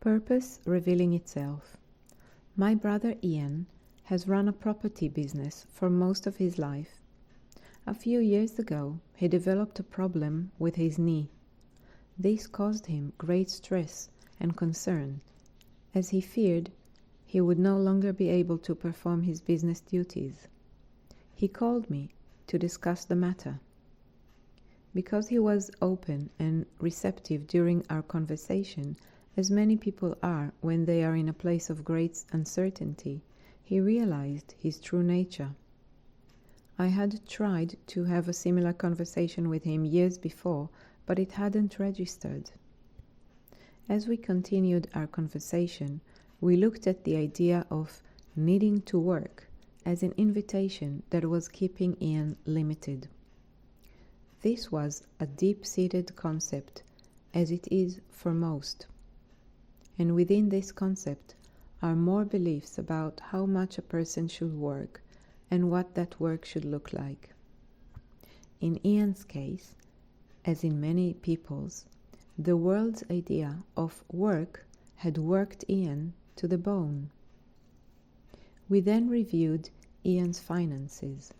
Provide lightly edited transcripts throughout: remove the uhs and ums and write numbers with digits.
Purpose revealing itself. My brother Ian has run a property business for most of his life. A few years ago, he developed a problem with his knee. This caused him great stress and concern, as he feared he would no longer be able to perform his business duties. He called me to discuss the matter. Because he was open and receptive during our conversation, as many people are when they are in a place of great uncertainty, he realized his true nature. I had tried to have a similar conversation with him years before, but it hadn't registered. As we continued our conversation, we looked at the idea of needing to work as an invitation that was keeping Ian limited. This was a deep-seated concept, as it is for most. And within this concept are more beliefs about how much a person should work and what that work should look like. In Ian's case, as in many people's, the world's idea of work had worked Ian to the bone. We then reviewed Ian's finances.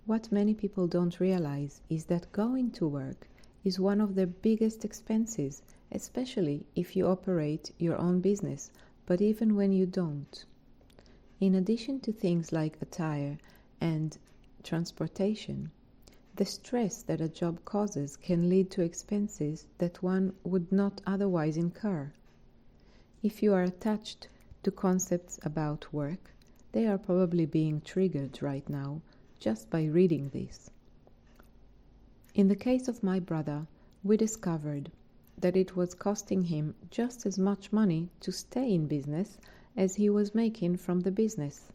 What many people don't realize is that going to work is one of their biggest expenses, especially if you operate your own business, but even when you don't. In addition to things like attire and transportation, the stress that a job causes can lead to expenses that one would not otherwise incur. If you are attached to concepts about work, they are probably being triggered right now just by reading this. In the case of my brother, we discovered that it was costing him just as much money to stay in business as he was making from the business.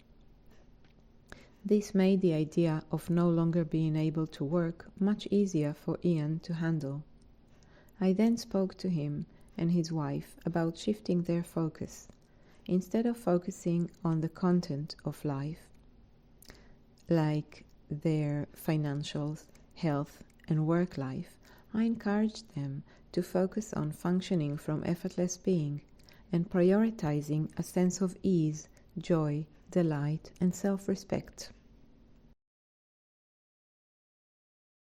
This made the idea of no longer being able to work much easier for Ian to handle. I then spoke to him and his wife about shifting their focus. Instead of focusing on the content of life, like their financials, health, and work life, I encouraged them to focus on functioning from effortless being and prioritizing a sense of ease, joy, delight, and self-respect.